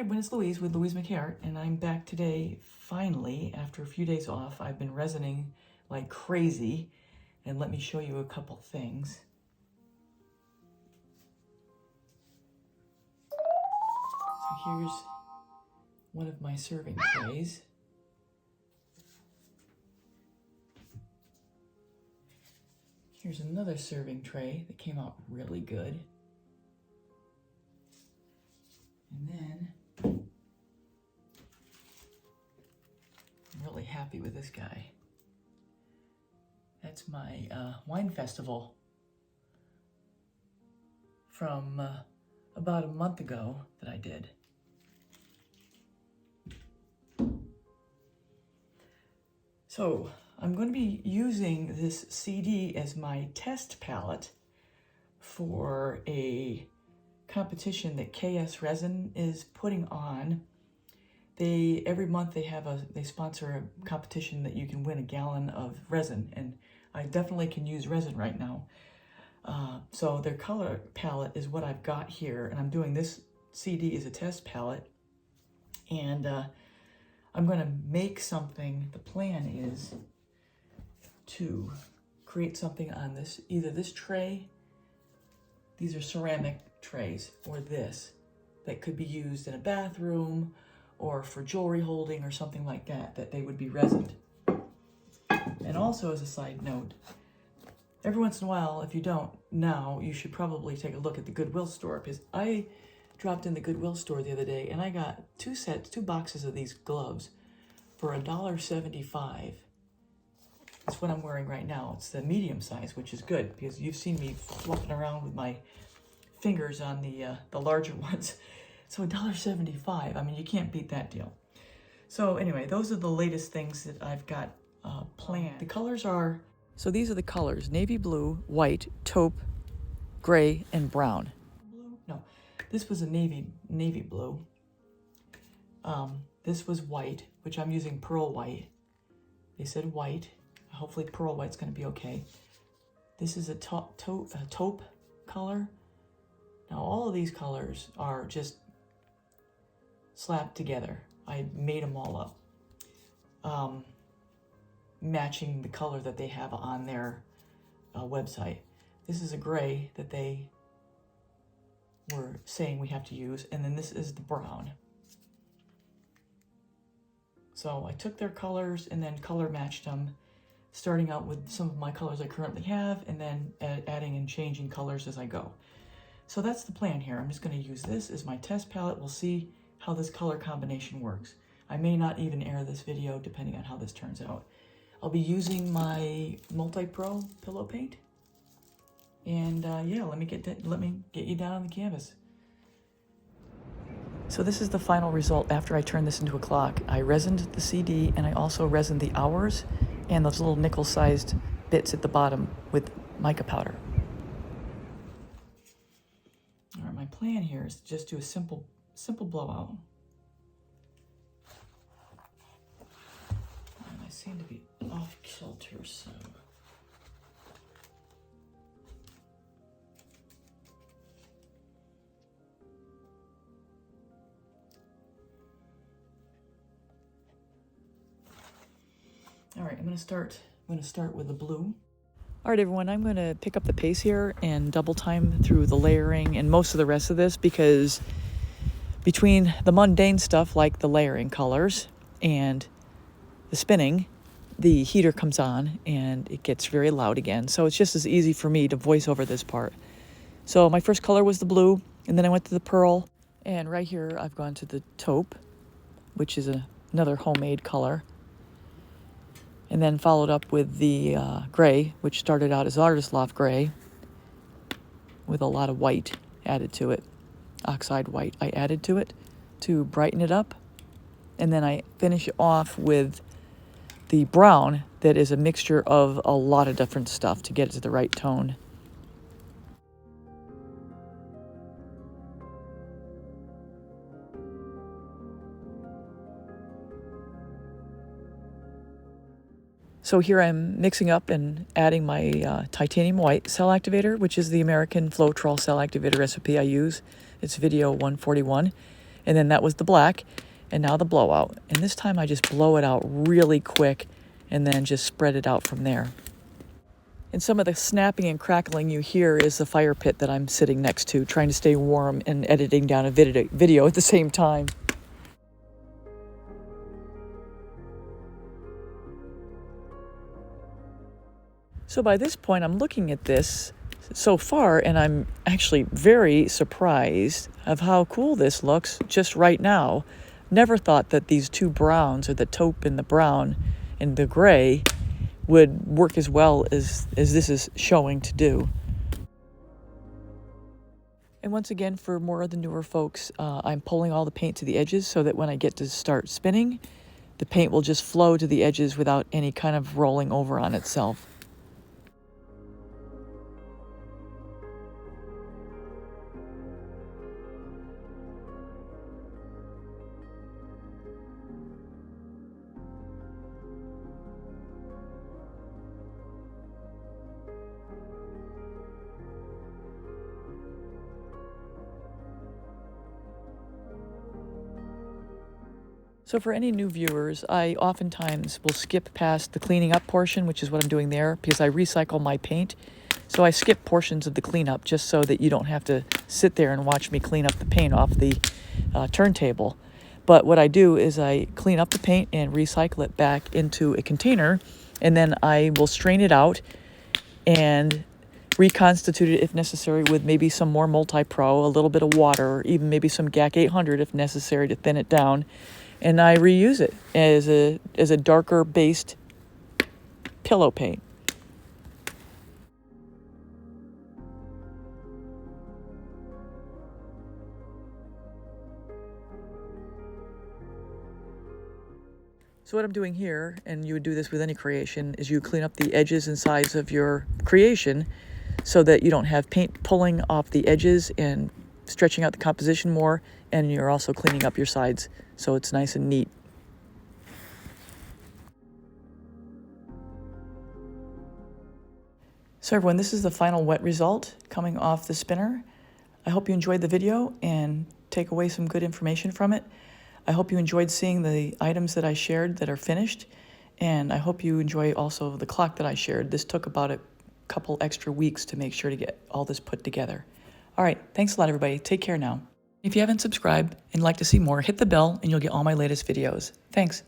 Buenos Louise with Louise McCart, and I'm back today, finally, after a few days off. I've been resining like crazy, and let me show you a couple things. So here's one of my serving trays. Here's another serving tray that came out really good. And then, I'm really happy with this guy. That's my wine festival from about a month ago that I did. So, I'm going to be using this CD as my test palette for a competition that KS Resin is putting on. Every month they sponsor a competition that you can win a gallon of resin, and I definitely can use resin right now. So their color palette is what I've got here, and I'm doing this CD as a test palette, and I'm going to make something. The plan is to create something on this, either this tray, these are ceramic trays, or this, that could be used in a bathroom or for jewelry holding or something like that, that they would be resined. And also, as a side note, every once in a while, if you don't now, you should probably take a look at the Goodwill store, because I dropped in the Goodwill store the other day and I got two boxes of these gloves for $1.75. That's what I'm wearing right now. It's the medium size, which is good, because you've seen me flopping around with my fingers on the larger ones. So $1.75, I mean, you can't beat that deal. So anyway, those are the latest things that I've got planned. The colors are, so these are the colors: navy blue, white, taupe, gray, and brown. No, this was a navy blue. This was white, which I'm using pearl white. They said white. Hopefully pearl white's going to be okay. This is a taupe color. Now all of these colors are just slapped together. I made them all up, matching the color that they have on their website. This is a gray that they were saying we have to use, and then this is the brown. So I took their colors and then color matched them, starting out with some of my colors I currently have, and then adding and changing colors as I go. So that's the plan here. I'm just going to use this as my test palette. We'll see how this color combination works. I may not even air this video depending on how this turns out. I'll be using my Multi-Pro pillow paint. And yeah, let me get you down on the canvas. So this is the final result after I turned this into a clock. I resined the CD, and I also resined the hours and those little nickel-sized bits at the bottom with mica powder. All right, my plan here is to just do a simple blowout. And I seem to be off kilter, so. All right, I'm going to start with the blue. All right, everyone, I'm going to pick up the pace here and double time through the layering and most of the rest of this, because between the mundane stuff like the layering colors and the spinning, the heater comes on and it gets very loud again. So it's just as easy for me to voice over this part. So my first color was the blue, and then I went to the pearl, and right here I've gone to the taupe, which is another homemade color. And then followed up with the gray, which started out as Artist Loft gray with a lot of white added to it. Oxide white I added to it to brighten it up. And then I finish off with the brown that is a mixture of a lot of different stuff to get it to the right tone. So here I'm mixing up and adding my titanium white cell activator, which is the American Floetrol cell activator recipe I use. It's video 141. And then that was the black, and now the blowout. And this time I just blow it out really quick and then just spread it out from there. And some of the snapping and crackling you hear is the fire pit that I'm sitting next to, trying to stay warm and editing down a video at the same time. So by this point, I'm looking at this so far, and I'm actually very surprised of how cool this looks just right now. Never thought that these two browns, or the taupe and the brown and the gray, would work as well as this is showing to do. And once again, for more of the newer folks, I'm pulling all the paint to the edges so that when I get to start spinning, the paint will just flow to the edges without any kind of rolling over on itself. So for any new viewers, I oftentimes will skip past the cleaning up portion, which is what I'm doing there, because I recycle my paint. So I skip portions of the cleanup just so that you don't have to sit there and watch me clean up the paint off the turntable. But what I do is I clean up the paint and recycle it back into a container, and then I will strain it out and reconstitute it if necessary with maybe some more Multi-Pro, a little bit of water, or even maybe some GAC 800 if necessary to thin it down. And I reuse it as a darker based pillow paint. So what I'm doing here, and you would do this with any creation, is you clean up the edges and sides of your creation so that you don't have paint pulling off the edges and stretching out the composition more, and you're also cleaning up your sides so it's nice and neat. So everyone, this is the final wet result coming off the spinner. I hope you enjoyed the video and take away some good information from it. I hope you enjoyed seeing the items that I shared that are finished, and I hope you enjoy also the clock that I shared. This took about a couple extra weeks to make sure to get all this put together. All right, thanks a lot, everybody. Take care now. If you haven't subscribed and like to see more, hit the bell and you'll get all my latest videos. Thanks.